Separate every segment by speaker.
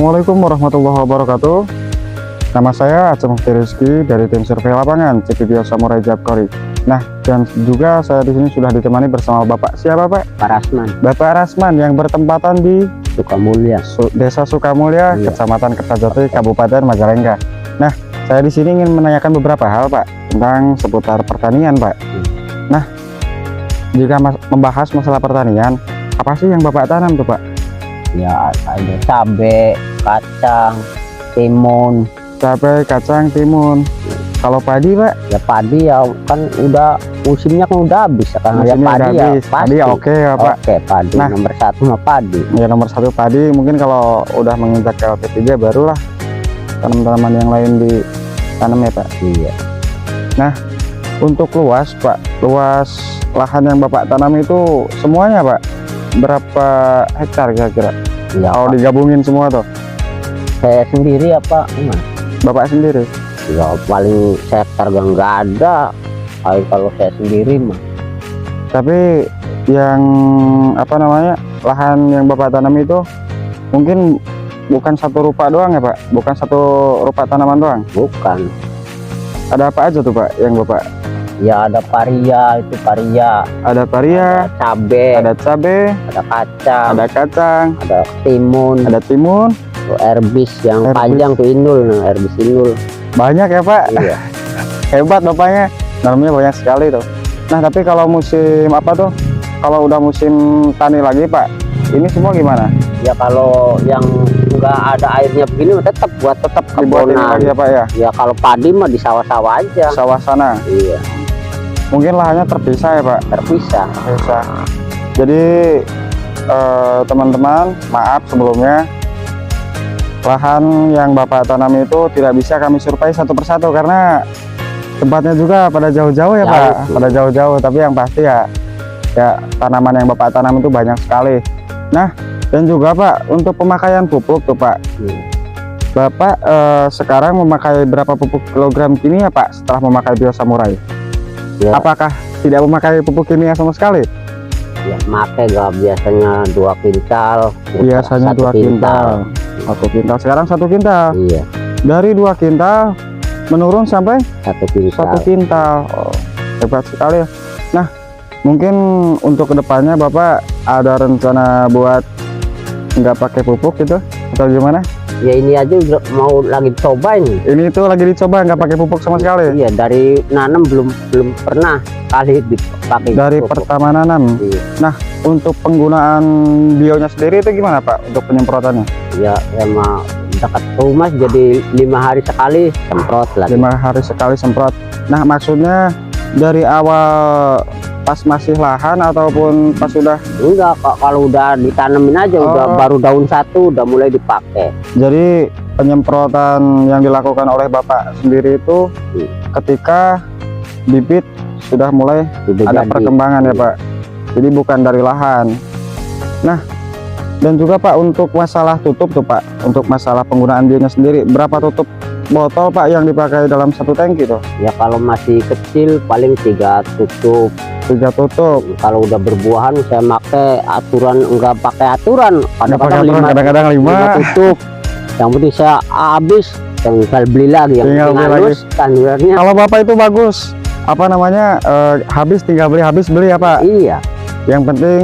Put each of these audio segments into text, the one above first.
Speaker 1: Assalamualaikum warahmatullahi wabarakatuh. Nama saya Aceh Mufti Rizky dari tim survei lapangan CPBio Samurai Japkori. Nah, dan juga saya di sini sudah ditemani bersama Bapak siapa Pak?
Speaker 2: Pak Rasman.
Speaker 1: Bapak Rasman yang bertempatan di
Speaker 2: Sukamulya,
Speaker 1: Desa Sukamulya,
Speaker 2: iya.
Speaker 1: Kecamatan Kertajati, Kabupaten Majalengka. Nah, saya di sini ingin menanyakan beberapa hal Pak tentang seputar pertanian Pak. Nah, jika membahas masalah pertanian, apa sih yang Bapak tanam tuh Pak?
Speaker 2: Ya ada cabai, kacang, timun.
Speaker 1: Cabai, kacang, timun. Kalau padi Pak?
Speaker 2: Ya padi ya kan udah musimnya kan udah habis karena ya
Speaker 1: Musimnya
Speaker 2: padi
Speaker 1: udah
Speaker 2: ya
Speaker 1: habis.
Speaker 2: pasti.
Speaker 1: Padi oke ya Pak.
Speaker 2: Oke, padi.
Speaker 1: Nah,
Speaker 2: nomor satu mah padi.
Speaker 1: Ya nomor satu padi, mungkin kalau udah menginjak ke LP3 barulah tanaman-tanaman yang lain ditanam ya Pak.
Speaker 2: Iya.
Speaker 1: Nah, untuk luas Pak, luas lahan yang Bapak tanam itu semuanya Pak, berapa hektar kira-kira?
Speaker 2: Ya,
Speaker 1: Kalau
Speaker 2: Pak.
Speaker 1: digabungin semua tuh,
Speaker 2: Saya sendiri apa?
Speaker 1: Bapak sendiri?
Speaker 2: Ya paling hektar nggak ada. Kalau saya sendiri mah.
Speaker 1: Tapi yang apa namanya, lahan yang Bapak tanam itu mungkin bukan satu rupa doang ya Pak? Bukan satu rupa tanaman doang?
Speaker 2: Bukan.
Speaker 1: Ada apa aja tuh Pak yang Bapak?
Speaker 2: Ya ada paria, itu paria.
Speaker 1: Ada paria,
Speaker 2: Ada cabai,
Speaker 1: ada
Speaker 2: kacang,
Speaker 1: ada kacang,
Speaker 2: ada timun,
Speaker 1: ada timun.
Speaker 2: erbis yang
Speaker 1: Erbis.
Speaker 2: panjang tuh inul, erbis inul.
Speaker 1: Banyak ya Pak?
Speaker 2: Iya.
Speaker 1: Hebat Bapaknya, namanya banyak sekali tuh. Nah, tapi kalau musim apa tuh? Kalau udah musim tani lagi Pak, ini semua gimana?
Speaker 2: Ya kalau yang nggak ada airnya begini mah tetap
Speaker 1: Dibuatin
Speaker 2: kebonan.
Speaker 1: lagi ya Pak ya?
Speaker 2: Ya kalau padi mah di sawah-sawah aja.
Speaker 1: Sawah sana.
Speaker 2: Iya,
Speaker 1: Mungkin lahannya terpisah ya Pak?
Speaker 2: terpisah.
Speaker 1: Terpisah. Jadi teman-teman, maaf sebelumnya, lahan yang Bapak tanam itu tidak bisa kami survei satu persatu karena tempatnya juga pada jauh-jauh ya
Speaker 2: Jauh,
Speaker 1: Pak,
Speaker 2: sih.
Speaker 1: pada jauh-jauh. Tapi yang pasti ya tanaman yang Bapak tanam itu banyak sekali. Nah, dan juga Pak, untuk pemakaian pupuk tuh Pak, Bapak sekarang memakai berapa pupuk kilogram kimia Pak setelah memakai Bio Samurai?
Speaker 2: Ya.
Speaker 1: Apakah tidak memakai pupuk kimia sama sekali?
Speaker 2: Ya make gak biasanya 2 kintal.
Speaker 1: Biasanya 2 kintal. 1 kintal, sekarang 1 kintal.
Speaker 2: Iya,
Speaker 1: Dari 2 kintal menurun sampai
Speaker 2: 1 kintal.
Speaker 1: 1 kintal. Oh, hebat sekali ya. Nah, mungkin untuk kedepannya Bapak ada rencana buat nggak pakai pupuk gitu atau gimana?
Speaker 2: Ya ini aja udah mau lagi cobain.
Speaker 1: Ini tuh lagi dicoba nggak pakai pupuk sama sekali.
Speaker 2: Iya, dari nanam belum pernah kali dipakai
Speaker 1: Dari
Speaker 2: pupuk.
Speaker 1: pertama nanam.
Speaker 2: Iya.
Speaker 1: Nah, untuk penggunaan bionya sendiri itu gimana Pak untuk penyemprotannya?
Speaker 2: Ya emang dekat rumah jadi 5 hari sekali semprot lagi.
Speaker 1: 5 hari sekali semprot. Nah, maksudnya dari awal pas masih lahan ataupun pas sudah?
Speaker 2: Enggak, kalau udah ditanemin aja udah
Speaker 1: Oh.
Speaker 2: baru daun satu udah mulai dipakai.
Speaker 1: Jadi penyemprotan yang dilakukan oleh Bapak sendiri itu ketika bibit sudah mulai
Speaker 2: Udah
Speaker 1: ada
Speaker 2: jadi.
Speaker 1: perkembangan ya Pak. Jadi bukan dari lahan. Nah, dan juga Pak untuk masalah tutup tuh Pak, untuk masalah penggunaan bionya sendiri, berapa tutup botol Pak yang dipakai dalam satu tangki tuh?
Speaker 2: Ya kalau masih kecil paling 3 tutup.
Speaker 1: 3 tutup.
Speaker 2: Kalau udah berbuahan saya pakai aturan, enggak pakai aturan.
Speaker 1: Nggak pakai aturan,
Speaker 2: 5
Speaker 1: kadang-kadang 5.
Speaker 2: tutup. Yang penting saya habis tinggal beli lagi yang
Speaker 1: Tinggal
Speaker 2: penting
Speaker 1: beli
Speaker 2: halus standarnya.
Speaker 1: Kalau Bapak itu bagus, apa namanya, habis tinggal beli, habis beli ya Pak.
Speaker 2: Iya.
Speaker 1: Yang penting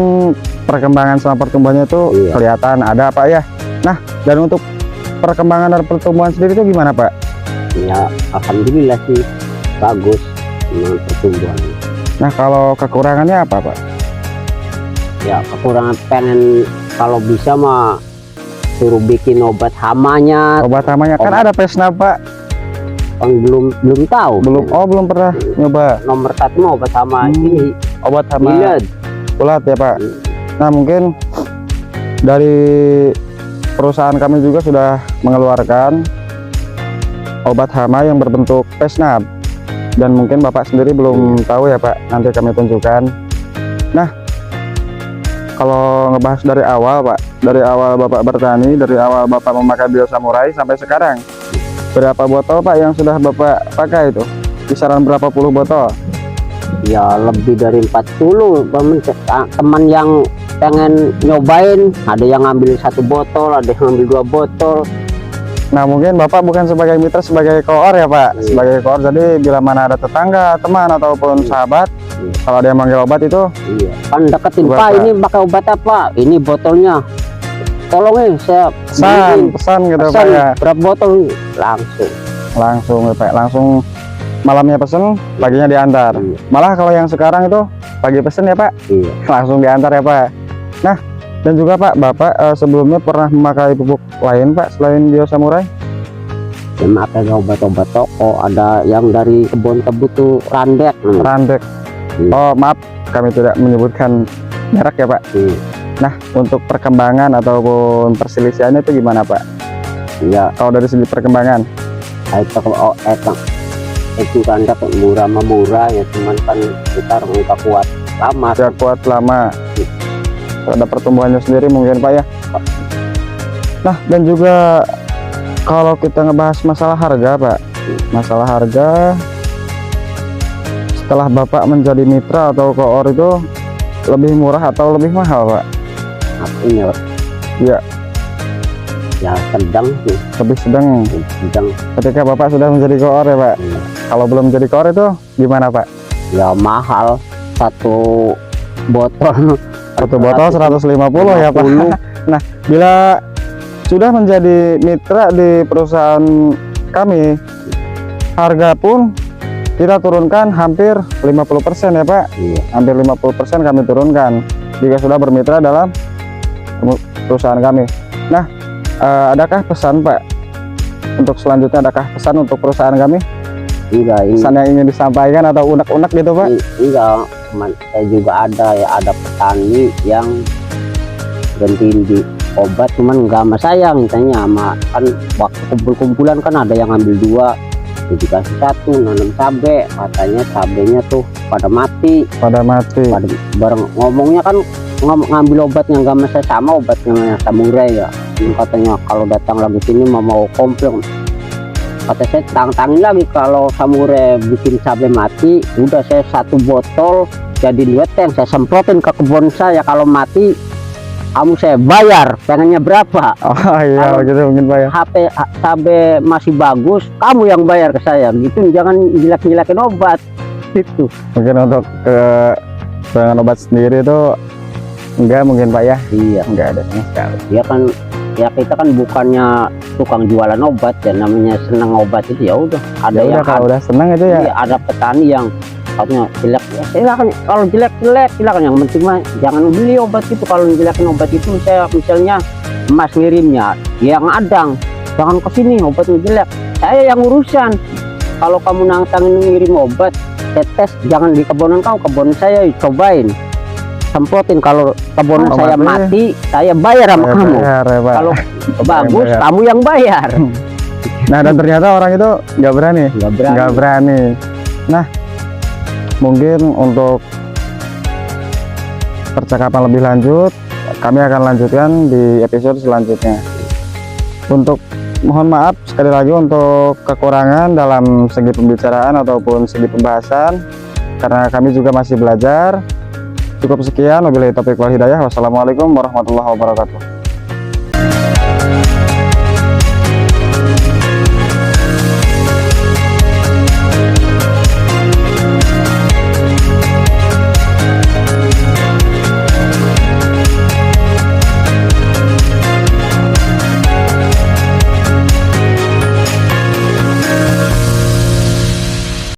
Speaker 1: perkembangan sama pertumbuhannya itu
Speaker 2: Iya.
Speaker 1: kelihatan ada Pak ya. Nah, dan untuk perkembangan dan pertumbuhan sendiri itu gimana Pak?
Speaker 2: Ya alhamdulillah sih bagus memang pertumbuhan.
Speaker 1: Nah, kalau kekurangannya apa Pak?
Speaker 2: Ya kekurangan pengen kalau bisa mah suruh bikin obat hamanya.
Speaker 1: Obat hamanya kan
Speaker 2: Obat.
Speaker 1: ada Pesnap Pak.
Speaker 2: Kan belum tahu.
Speaker 1: Belum pernah nyoba
Speaker 2: Nomor 1 mah obat hama ini
Speaker 1: obat hama
Speaker 2: Milad.
Speaker 1: ulat ya Pak. Nah, mungkin dari perusahaan kami juga sudah mengeluarkan obat hama yang berbentuk Pesnap, dan mungkin Bapak sendiri belum tahu ya Pak, nanti kami tunjukkan. Nah, kalau ngebahas dari awal Pak, dari awal Bapak bertani, dari awal Bapak memakai Bio Samurai sampai sekarang, berapa botol Pak yang sudah Bapak pakai itu? Kisaran berapa puluh botol?
Speaker 2: Ya lebih dari 40 teman yang pengen nyobain, ada yang ngambil 1 botol, ada yang ngambil 2 botol.
Speaker 1: Nah mungkin Bapak bukan sebagai mitra, sebagai koor ya Pak,
Speaker 2: Iya.
Speaker 1: sebagai koor. Jadi bila mana ada tetangga, teman ataupun sahabat, kalau ada yang manggil obat itu,
Speaker 2: Iya, kan deketin,
Speaker 1: Obat,
Speaker 2: Pak,
Speaker 1: Pak.
Speaker 2: ini pakai obat apa? Ini botolnya. Tolong saya beliin.
Speaker 1: pesan gitu Pak
Speaker 2: Pesan
Speaker 1: ya.
Speaker 2: berapa botol? Langsung.
Speaker 1: Ya, Pak, langsung malamnya pesen, paginya diantar.
Speaker 2: Iya.
Speaker 1: Malah kalau yang sekarang itu pagi pesen ya Pak,
Speaker 2: Iya.
Speaker 1: langsung diantar ya Pak. Nah, dan juga Pak, Bapak sebelumnya pernah memakai pupuk lain Pak selain Bio Samurai?
Speaker 2: Ya, pakai obat-obat toko, ada yang dari kebun tebu tuh Randek.
Speaker 1: Randek.
Speaker 2: Iya.
Speaker 1: Oh maaf, kami tidak menyebutkan merek ya Pak.
Speaker 2: Iya.
Speaker 1: Nah, untuk perkembangan ataupun perselisihannya itu gimana Pak?
Speaker 2: Iya,
Speaker 1: Kalau dari segi perkembangan?
Speaker 2: itu Randek murah ya, cuman kan kita nggak kuat lama.
Speaker 1: Tidak kuat lama. Ada pertumbuhannya sendiri mungkin Pak ya. Nah, dan juga kalau kita ngebahas masalah harga Pak, masalah harga, setelah Bapak menjadi mitra atau koor itu lebih murah atau lebih mahal Pak?
Speaker 2: Artinya
Speaker 1: Ya,
Speaker 2: ya sedang sih,
Speaker 1: lebih sedang
Speaker 2: sedang.
Speaker 1: ketika Bapak sudah menjadi koor ya Pak.
Speaker 2: Iya.
Speaker 1: Kalau belum menjadi koor itu gimana Pak?
Speaker 2: Ya mahal, 1 botol.
Speaker 1: 1 botol 150 ya Pak. Nah, bila sudah menjadi mitra di perusahaan kami, harga pun kita turunkan hampir 50% ya Pak.
Speaker 2: Iya.
Speaker 1: Hampir 50% kami turunkan jika sudah bermitra dalam perusahaan kami. Nah, adakah pesan Pak untuk selanjutnya, adakah pesan untuk perusahaan kami,
Speaker 2: Enggak, ini
Speaker 1: pesan yang ingin disampaikan atau unek-unek gitu Pak?
Speaker 2: enggak, saya juga ada petani yang gantiin di obat, cuman enggak sama saya, mintanya sama, kan waktu kumpul-kumpulan kan ada yang ngambil 2, dikasih 1, nanam cabe, katanya cabenya tuh pada mati,
Speaker 1: Pada mati.
Speaker 2: pada bareng ngomongnya kan ngambil obatnya enggak sama obatnya Samurai ya. Ini katanya kalau datang lagi sini mau komplain, kata saya tantangin lagi kalau Samurai bikin cabai mati, udah saya 1 botol jadi duet yang saya semprotin ke kebun saya, kalau mati kamu saya bayar, pengennya berapa?
Speaker 1: Oh iya,
Speaker 2: Kalau-
Speaker 1: begitu mungkin Pak ya.
Speaker 2: HP cabai masih bagus, kamu yang bayar ke saya gitu, jangan jelek-jelekin obat gitu.
Speaker 1: Mungkin untuk dengan obat sendiri itu enggak mungkin Pak ya.
Speaker 2: Iya,
Speaker 1: Enggak ada sama sekali.
Speaker 2: dia kan ya kita kan bukannya tukang jualan obat ya, namanya senang obat itu ya udah. Ada
Speaker 1: Ya
Speaker 2: yang
Speaker 1: udah, kalau udah senang itu ya.
Speaker 2: iya, ada petani yang katanya jelek, ya silakan, kalau jelek silakan, yang penting mah jangan beli obat itu. Kalau jelekin obat itu, saya misalnya Mas ngirimnya yang adang, jangan ke sini obatnya jelek, saya yang urusan. Kalau kamu nantangin ngirim obat, tetes jangan di kebonan kau, kebun saya cobain semprotin, kalau kebun
Speaker 1: Oh,
Speaker 2: saya
Speaker 1: mati.
Speaker 2: mati saya bayar sama
Speaker 1: Ya,
Speaker 2: kamu.
Speaker 1: bayar ya, Pak.
Speaker 2: Kalau
Speaker 1: Bapak yang
Speaker 2: bagus
Speaker 1: bayar.
Speaker 2: kamu yang bayar.
Speaker 1: Nah, dan ternyata orang itu nggak berani.
Speaker 2: Nggak berani.
Speaker 1: Nggak berani. Nah, mungkin untuk percakapan lebih lanjut kami akan lanjutkan di episode selanjutnya. Untuk mohon maaf sekali lagi untuk kekurangan dalam segi pembicaraan ataupun segi pembahasan, karena kami juga masih belajar. Cukup sekian, wabillahi taufiq wal hidayah. Wassalamualaikum warahmatullahi wabarakatuh.